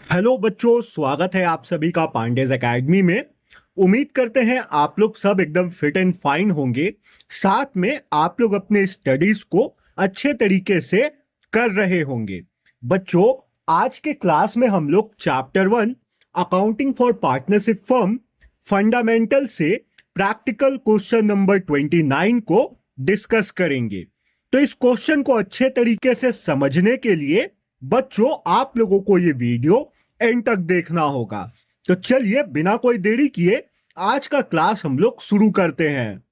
Hello बच्चों, स्वागत है आप सभी का पांडेज एकेडमी में। उम्मीद करते हैं आप लोग सब एकदम फिट एंड फाइन होंगे। साथ में आप लोग अपने स्टडीज को अच्छे तरीके से कर रहे होंगे। बच्चों, आज के क्लास में हम लोग chapter 1 accounting for partnership firm fundamental से प्रैक्टिकल क्वेश्चन नंबर 29 को डिस्कस करेंगे। तो इस क्वेश्चन को अच्छे तरीके से समझने के लिए बच्चों आप लोगों को ये वीडियो एंड तक देखना होगा। तो चलिए बिना कोई देरी किए आज का क्लास हम लोग शुरू करते हैं।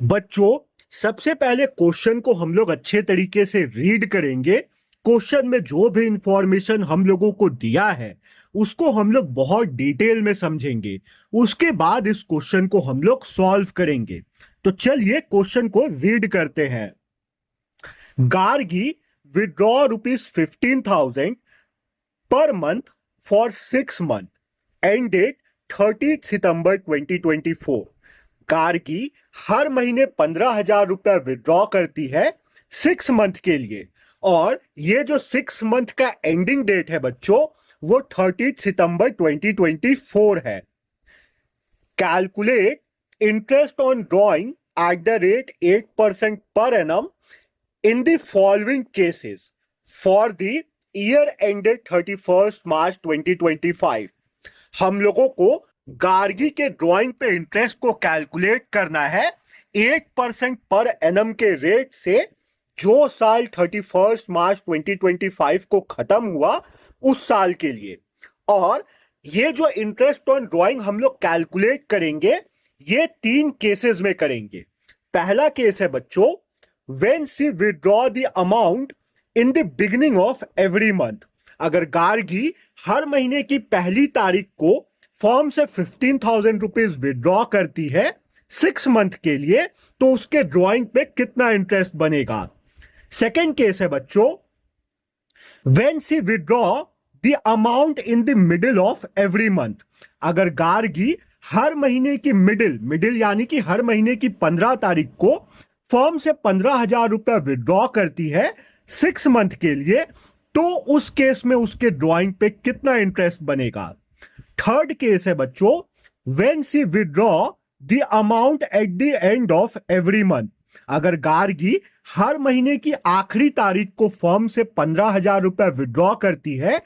बच्चों, सबसे पहले क्वेश्चन को हम लोग अच्छे तरीके से रीड करेंगे। क्वेश्चन में जो भी इंफॉर्मेशन हम लोगों को दिया है उसको हम लोग बहुत डिटेल में समझेंगे। उसके बाद इस क्वेश्चन को हम लोग सॉल्व करेंगे। तो चलिए क्वेश्चन को रीड करते हैं। Gargi withdraw ₹15,000 per month for 6 months and date 30 September 2024। Gargi हर महीने 15,000 रुपया विड्रॉ करती है 6 मंथ के लिए, और ये जो 6 मंथ का एंडिंग डेट है बच्चों वो 30 सितंबर 2024 है। Calculate interest on drawing at the rate 8% per annum in the following cases for the year ended 31st March 2025। हम लोगों को गार्गी के ड्राइंग पे इंटरेस्ट को कैलकुलेट करना है 8% पर एनम के रेट से, जो साल 31 मार्च 2025 को खत्म हुआ उस साल के लिए। और ये जो इंटरेस्ट ऑन ड्राइंग हम लोग कैलकुलेट करेंगे ये 3 केसेस में करेंगे। पहला केस है बच्चों, when she withdraw the amount in the beginning of every month। अगर गार्गी हर महीने की पहली तारीख को फॉर्म से 15,000 रुपीज विड्रॉ करती है 6 मंथ के लिए, तो उसके ड्रॉइंग पे कितना इंटरेस्ट बनेगा। सेकेंड केस है बच्चों, when she withdraw the amount in the middle of every month। अगर गार्गी हर महीने की मिडिल यानी कि हर महीने की 15 तारीख को फर्म से 15,000 रुपया विड्रॉ करती है 6 मंथ के लिए, तो उस केस में उसके ड्रॉइंग पे कितना इंटरेस्ट बनेगा। थर्ड केस है बच्चों, when she withdraw the amount at the end of every month. अगर गार्गी हर महीने की आखिरी तारीख को फर्म से 15,000 रुपया विड्रॉ करती है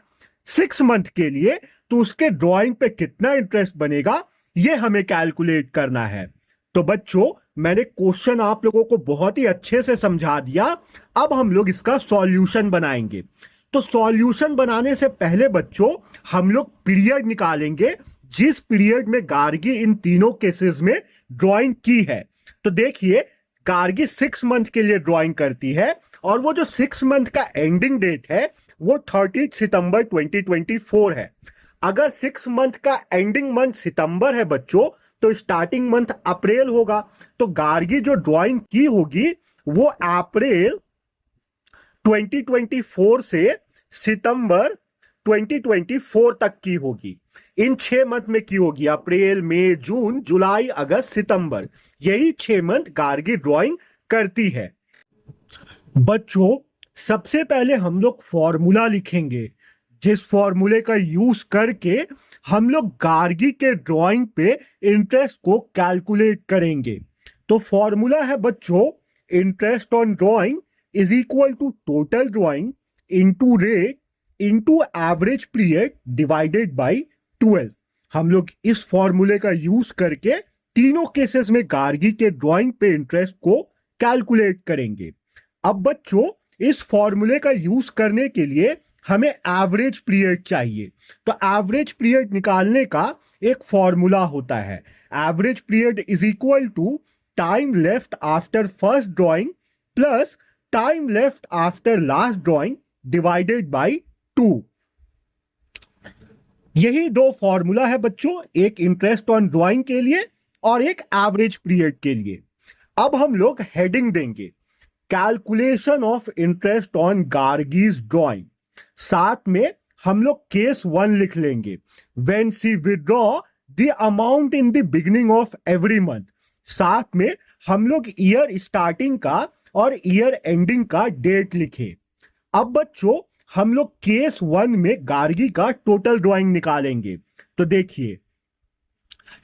6 मंथ के लिए, तो उसके ड्रॉइंग पे कितना इंटरेस्ट बनेगा ये हमें कैलकुलेट करना है। तो बच्चों, मैंने क्वेश्चन आप लोगों को बहुत ही अच्छे से समझा दिया। अब हम लोग इसका सॉल्यूशन बनाएंगे। तो सॉल्यूशन बनाने से पहले बच्चों हम लोग पीरियड निकालेंगे जिस पीरियड में गार्गी इन तीनों केसेस में ड्राइंग की है। तो देखिए, गार्गी 6 मंथ के लिए ड्राइंग करती है और वो जो 6 मंथ का एंडिंग डेट है वो 30 सितंबर 2024 है। अगर 6 मंथ का एंडिंग मंथ सितंबर है बच्चों, तो स्टार्टिंग मंथ अप्रैल होगा। तो गार्गी जो ड्राइंग की होगी वो अप्रैल 2024 से सितंबर 2024 तक की होगी। इन 6 मंथ में की होगी, अप्रैल, मई, जून, जुलाई, अगस्त, सितंबर। यही 6 मंथ गार्गी ड्राइंग करती है। बच्चों, सबसे पहले हम लोग फॉर्मूला लिखेंगे जिस फॉर्मूले का यूज करके हम लोग गार्गी के ड्राइंग पे इंटरेस्ट को कैलकुलेट करेंगे। तो फॉर्मूला है बच्चों, interest on drawing is equal to total drawing into rate into average period divided by 12। हम लोग इस फॉर्मूले का यूज करके तीनों केसेस में गार्गी के ड्राइंग पे इंटरेस्ट को कैलकुलेट करेंगे। अब बच्चों, इस फॉर्मूले का यूज करने के लिए हमें एवरेज पीरियड चाहिए। तो एवरेज पीरियड निकालने का एक फॉर्मूला होता है, average period is equal to time left after first drawing plus time left after last drawing divided by 2। यही 2 फॉर्मूला है बच्चों, एक इंटरेस्ट ऑन ड्राइंग के लिए और एक एवरेज पीरियड के लिए। अब हम लोग हेडिंग देंगे, calculation of interest on Gargis drawing. साथ में हम लोग केस 1 लिख लेंगे, when she withdraw the amount in the beginning of every month. साथ में हम लोग ईयर स्टार्टिंग का और ईयर एंडिंग का डेट लिखे। अब बच्चों हम लोग केस 1 में गार्गी का टोटल ड्राइंग निकालेंगे। तो देखिए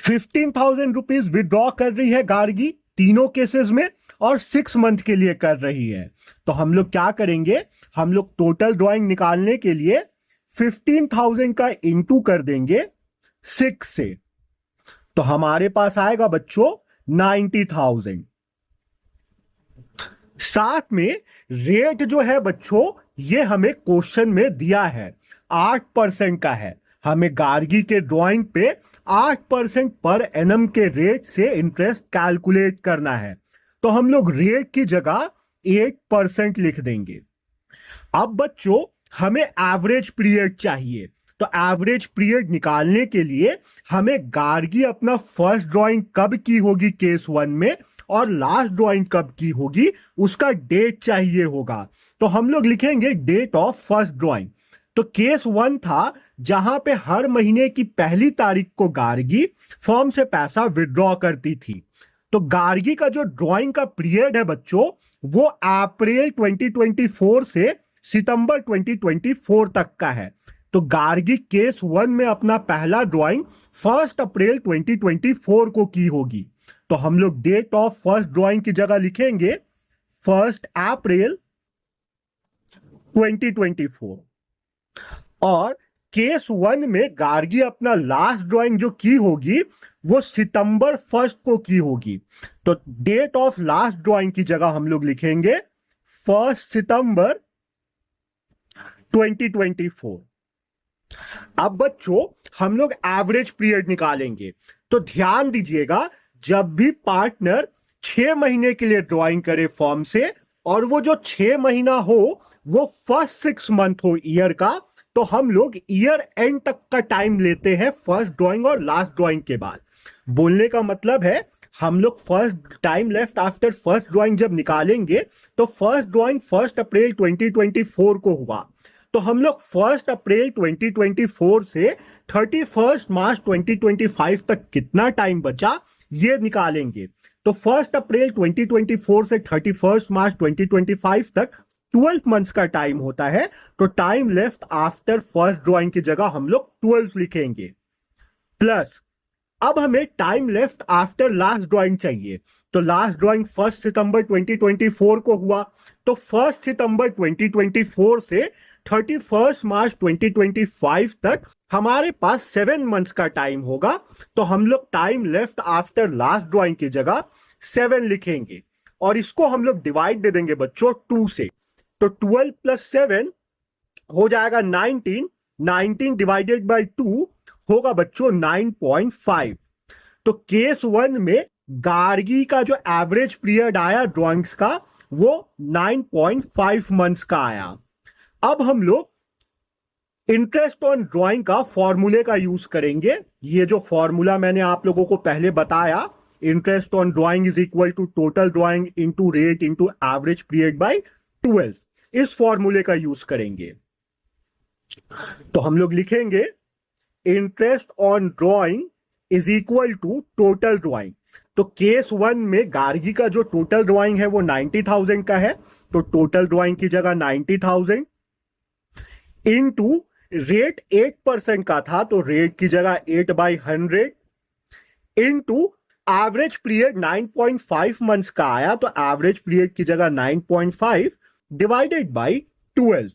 15,000 रुपीज विड्रॉ कर रही है गार्गी तीनों केसेस में और 6 मंथ के लिए कर रही है। तो हम लोग क्या करेंगे, हम लोग टोटल ड्राइंग निकालने के लिए 15,000 का इंटू कर देंगे 6 से, तो हमारे पास आएगा बच्चों 90,000। साथ में रेट जो है बच्चों ये हमें क्वेश्चन में दिया है 8% का है। हमें गार्गी के ड्राइंग पे 8% पर एनम के रेट से इंटरेस्ट कैलकुलेट करना है। तो हम लोग रेट की जगह 8% लिख देंगे। अब बच्चों हमें एवरेज पीरियड चाहिए, तो एवरेज पीरियड निकालने के लिए हमें गार्गी अपना फर्स्ट ड्राइंग कब की होगी केस 1 में और लास्ट ड्राइंग कब की होगी उसका डेट चाहिए होगा। तो हम लोग लिखेंगे डेट ऑफ फर्स्ट ड्राइंग। तो केस 1 था जहां पे हर महीने की पहली तारीख को गार्गी फर्म से पैसा विड्रॉ करती थी। तो गार्गी का जो ड्राइंग का पीरियड है बच्चों वो अप्रैल 2024 से सितंबर 2024 तक का है। तो गार्गी केस 1 में अपना पहला ड्राइंग 1 अप्रैल 2024 को की होगी। तो हम लोग डेट ऑफ फर्स्ट ड्राइंग की जगह लिखेंगे 1 अप्रैल 2024। और केस 1 में गार्गी अपना लास्ट ड्राइंग जो की होगी वो सितंबर 1 को की होगी। तो डेट ऑफ लास्ट ड्राइंग की जगह हम लोग लिखेंगे 1 सितंबर 2024। अब बच्चों हम लोग एवरेज पीरियड निकालेंगे। तो ध्यान दीजिएगा जब भी पार्टनर 6 महीने के लिए ड्राइंग करे फॉर्म से और वो जो 6 महीना हो वो फर्स्ट 6 मंथ हो ईयर का, तो हम लोग ईयर एंड तक का टाइम लेते हैं फर्स्ट ड्राइंग और लास्ट ड्राइंग के बाद। बोलने का मतलब है हम लोग first time left after first drawing जब निकालेंगे तो फर्स्ट ड्राइंग 1 अप्रैल 2024 को हुआ, तो हम लोग 1 अप्रैल 2024 से 31 मार्च 2025 तक कितना टाइम बचा ये निकालेंगे। तो 1 अप्रैल 2024 से 31 मार्च 2025 तक 12 मंथ्स का टाइम होता है। तो time left after first drawing की जगह हम लोग 12 लिखेंगे। प्लस अब हमें time left after last drawing चाहिए। तो लास्ट ड्राइंग 1 सितंबर 2024 को हुआ, तो 1 सितंबर 2024 से 31 मार्च 2025 तक हमारे पास 7 मंथ्स का टाइम होगा। तो हम लोग time left after last drawing की जगह 7 लिखेंगे और इसको हम लोग डिवाइड दे देंगे बच्चों 2 से। तो 12 प्लस 7 हो जाएगा 19, 19 डिवाइडेड बाय 2 होगा बच्चों 9.5। तो केस 1 में गार्गी का जो एवरेज पीरियड आया ड्राइंग्स का वो 9.5 मंथ्स का आया। अब हम लोग इंटरेस्ट ऑन ड्राइंग का फॉर्मूले का यूज करेंगे। ये जो फॉर्मूला मैंने आप लोगों को पहले बताया, interest on drawing is equal to total drawing into rate into average period by 12, इस फॉर्मूले का यूज करेंगे। तो हम लोग लिखेंगे interest on drawing is equal to total drawing. तो केस 1 में गार्गी का जो टोटल ड्राइंग है वो 90,000 का है, तो टोटल ड्राइंग की जगह 90,000 इनटू रेट 8% का था तो रेट की जगह 8/100 इनटू एवरेज पीरियड 9.5 मंथ्स का आया तो एवरेज पीरियड की जगह 9.5 डिवाइडेड बाय 12।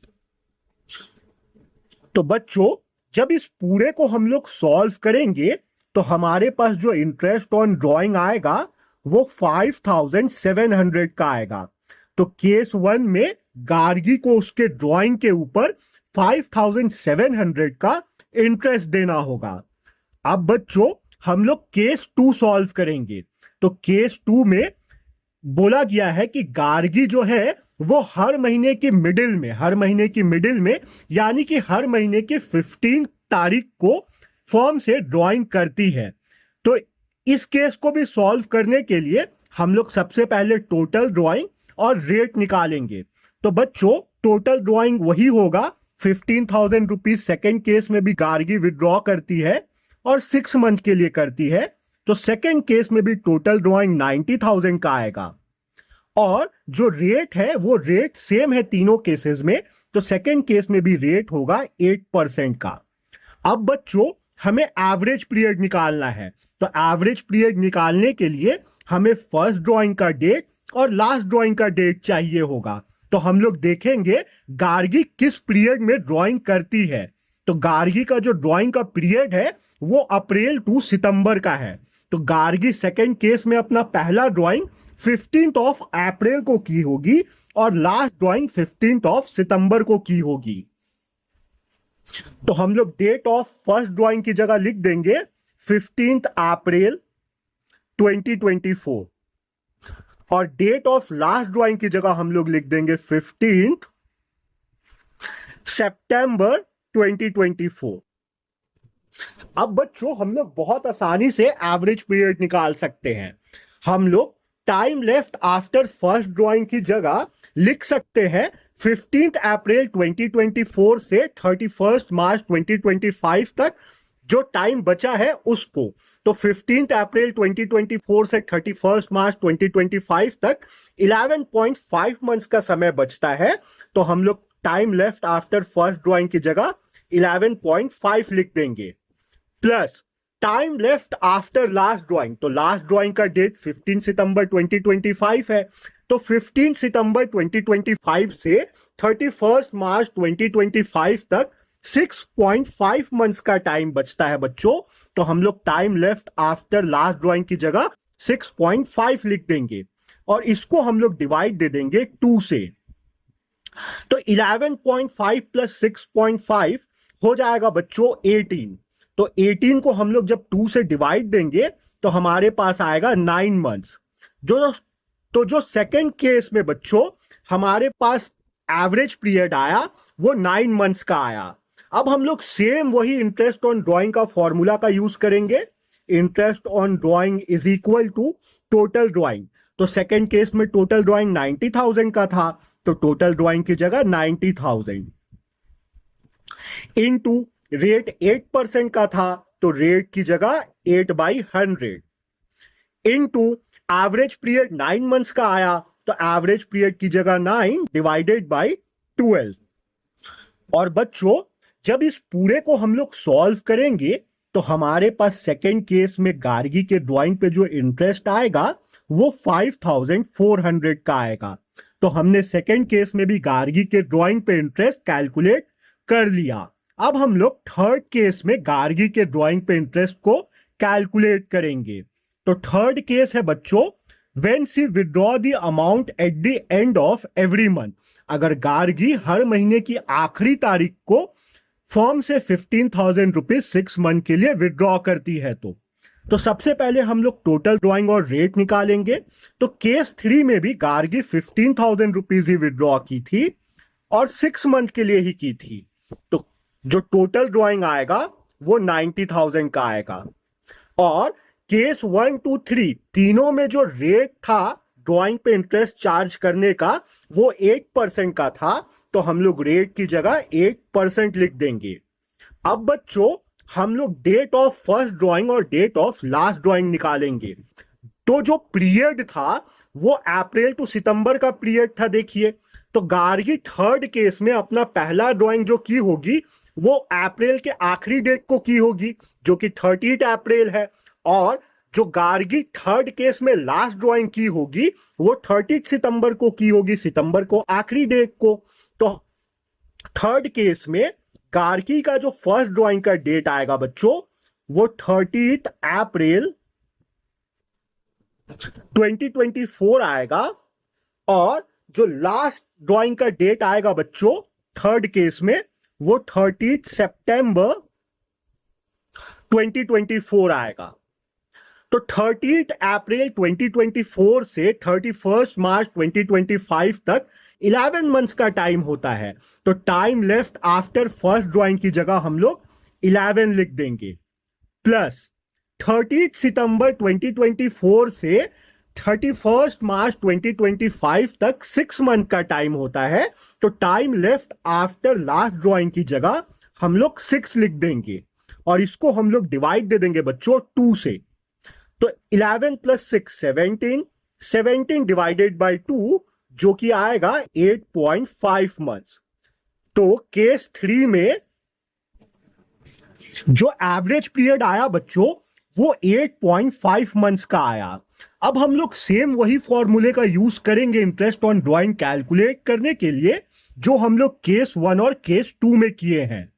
तो बच्चों जब इस पूरे को हम लोग सॉल्व करेंगे तो हमारे पास जो इंटरेस्ट ऑन ड्राइंग आएगा वो 5,700 का आएगा। तो केस 1 में गार्गी को उसके ड्राइंग के ऊपर 5,700 का इंटरेस्ट देना होगा। अब बच्चों हम लोग केस 2 सॉल्व करेंगे। तो केस 2 में बोला गया है कि गार्गी जो है वो हर महीने की मिडिल में यानी कि हर महीने की 15 तारीख को फर्म से ड्राइंग करती है। तो इस केस को भी सॉल्व करने के लिए हम लोग सबसे पहले टोटल ड्राइंग और रेट निकालेंगे। तो बच्चों टोटल ड्राइंग वही होगा 15,000 रुपीज। सेकेंड केस में भी गार्गी विड्रॉ करती है और 6 मंथ के लिए करती है। तो सेकेंड केस में भी टोटल ड्रॉइंग 90,000 का आएगा और जो रेट है वो रेट सेम है तीनों केसेस में, तो सेकेंड केस में भी रेट होगा 8% का। अब बच्चों हमें एवरेज पीरियड निकालना है, तो एवरेज पीरियड निकालने के लिए हमें फर्स्ट ड्राइंग का डेट और लास्ट ड्राइंग का डेट चाहिए होगा। तो हम लोग देखेंगे गार्गी किस पीरियड में ड्राइंग करती है। तो गार्गी का जो ड्राइंग का पीरियड है वो अप्रैल टू सितंबर का है। तो गार्गी सेकेंड केस में अपना पहला ड्राइंग 15th ऑफ अप्रैल को की होगी और लास्ट ड्राइंग 15th ऑफ सितंबर को की होगी। तो हम लोग डेट ऑफ फर्स्ट ड्राइंग की जगह लिख देंगे 15th अप्रैल 2024 और डेट ऑफ लास्ट ड्राइंग की जगह हम लोग लिख देंगे 15th सितंबर 2024। अब बच्चों हम लोग बहुत आसानी से एवरेज पीरियड निकाल सकते हैं। हम लोग time left after first drawing की जगह लिख सकते हैं 15th अप्रैल 2024 से 31st मार्च 2025 तक जो टाइम बचा है उसको। तो 15th अप्रैल 2024 से 31st मार्च 2025 तक 11.5 मंथ्स का समय बचता है। तो हम लोग time left after first drawing की जगह 11.5 लिख देंगे plus time left after last drawing. तो लास्ट ड्राइंग का डेट 15 सितंबर 2025 है, तो 15 सितंबर 2025 से 31st मार्च 2025 तक 6.5 मंथ्स का टाइम बचता है बच्चों। तो हम लोग time left after last drawing की जगह 6.5 लिख देंगे और इसको हम लोग डिवाइड दे देंगे 2 से। तो 11.5 प्लस 6.5 हो जाएगा बच्चों 18। तो 18 को हम लोग जब 2 से डिवाइड देंगे तो हमारे पास आएगा 9 मंथ्स। जो सेकंड केस में बच्चों हमारे पास एवरेज पीरियड आया वो 9 मंथ्स का आया। अब हम लोग सेम वही इंटरेस्ट ऑन ड्राइंग का फॉर्मूला का यूज करेंगे। Interest on drawing is equal to total drawing. तो सेकंड केस में टोटल ड्राइंग 90,000 का था, तो टोटल ड्राइंग की जगह 90,000 इनटू रेट 8% का था, तो रेट की जगह 8/100 इनटू एवरेज पीरियड 9 मंथ्स का आया, तो एवरेज पीरियड की जगह 9 डिवाइडेड बाय 12। और बच्चों जब इस पूरे को हम लोग सॉल्व करेंगे तो हमारे पास सेकेंड केस में गार्गी के ड्राइंग पे जो इंटरेस्ट आएगा वो 5,400 का आएगा। तो हमने सेकेंड केस में भी गार्गी के ड्राइंग पे इंटरेस्ट कैलकुलेट कर लिया। अब हम लोग थर्ड केस में गार्गी के ड्राइंग पे इंटरेस्ट को कैलकुलेट करेंगे। तो थर्ड केस है बच्चों when she withdraw the amount at the end of every month. अगर गार्गी हर महीने की आखिरी तारीख को फर्म से 15,000 रुपीज 6 मंथ के लिए विथड्रॉ करती है तो सबसे पहले हम लोग टोटल ड्रॉइंग और रेट निकालेंगे। तो केस 3 में भी गार्गी 15,000 रुपीज ही विथड्रॉ की थी और 6 मंथ के लिए ही की थी। तो जो टोटल ड्रॉइंग आएगा वो 90,000 का आएगा। और केस 1 2 3 तीनों में जो रेट था ड्रॉइंग पे इंटरेस्ट चार्ज करने का वो 8% का था, तो हम लोग रेट की जगह 8% लिख देंगे। अब बच्चों हम लोग डेट ऑफ फर्स्ट ड्राइंग और डेट ऑफ लास्ट ड्राइंग निकालेंगे। तो जो पीरियड था वो अप्रैल टू सितंबर का पीरियड था। देखिए तो गार्गी थर्ड केस में अपना पहला ड्राइंग जो की होगी वो अप्रैल के आखिरी डेट को की होगी जो कि 30 अप्रैल है, और जो गार्गी थर्ड केस में लास्ट ड्राइंग की होगी वो 30 सितंबर को की होगी, सितंबर को आखिरी डेट को। तो थर्ड केस में गार्गी का जो फर्स्ट ड्राइंग का डेट आएगा बच्चों वो 30 अप्रैल 2024 आएगा, और जो लास्ट ड्राइंग का डेट आएगा बच्चों थर्ड केस में वो 30 सितंबर 2024 आएगा। तो 30 अप्रैल 2024 से 31 मार्च 2025 तक 11 मंथ्स का टाइम होता है। तो time left after first drawing की जगह हम लोग 11 लिख देंगे प्लस 30 सितंबर 2024 से 31 मार्च 2025 तक 6 मंथ का टाइम होता है। तो time left after last drawing की जगह हम लोग 6 लिख देंगे और इसको हम लोग डिवाइड दे देंगे बच्चों 2 से। तो 11 प्लस 6 17, 17 डिवाइडेड बाई 2 जो कि आएगा 8.5 मंथ्स। तो केस 3 में जो एवरेज पीरियड आया बच्चों वो 8.5 मंथ्स का आया। अब हम लोग सेम वही फॉर्मूले का यूज करेंगे इंटरेस्ट ऑन ड्राइंग कैलकुलेट करने के लिए जो हम लोग केस 1 और केस 2 में किए हैं।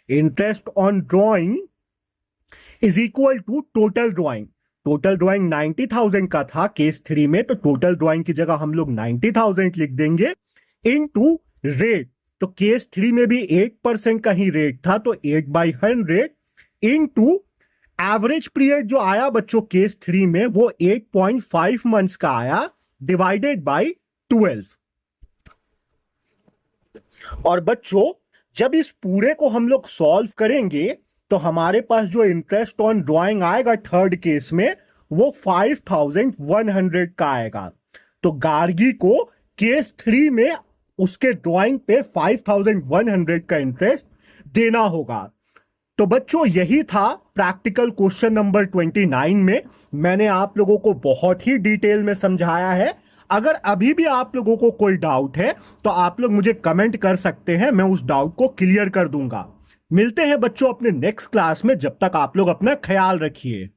Interest on drawing is equal to total drawing. Total drawing 90,000 का था केस 3 में, तो टोटल ड्राइंग की जगह हम लोग 90,000 लिख देंगे इनटू रेट। तो केस 3 में भी 8% का ही रेट था, तो 8/100 इनटू एवरेज पीरियड जो आया बच्चों केस 3 में वो 8.5 मंथ्स का आया डिवाइडेड बाय 12। और बच्चों जब इस पूरे को हम लोग सॉल्व करेंगे तो हमारे पास जो इंटरेस्ट ऑन ड्राइंग आएगा थर्ड केस में वो 5,100 का आएगा। तो गार्गी को केस 3 में उसके ड्राइंग पे 5,100 का इंटरेस्ट देना होगा। तो बच्चों यही था प्रैक्टिकल क्वेश्चन नंबर 29 में। मैंने आप लोगों को बहुत ही डिटेल में समझाया है। अगर अभी भी आप लोगों को कोई डाउट है तो आप लोग मुझे कमेंट कर सकते हैं, मैं उस डाउट को क्लियर कर दूंगा। मिलते हैं बच्चों अपने नेक्स्ट क्लास में, जब तक आप लोग अपना ख्याल रखिए।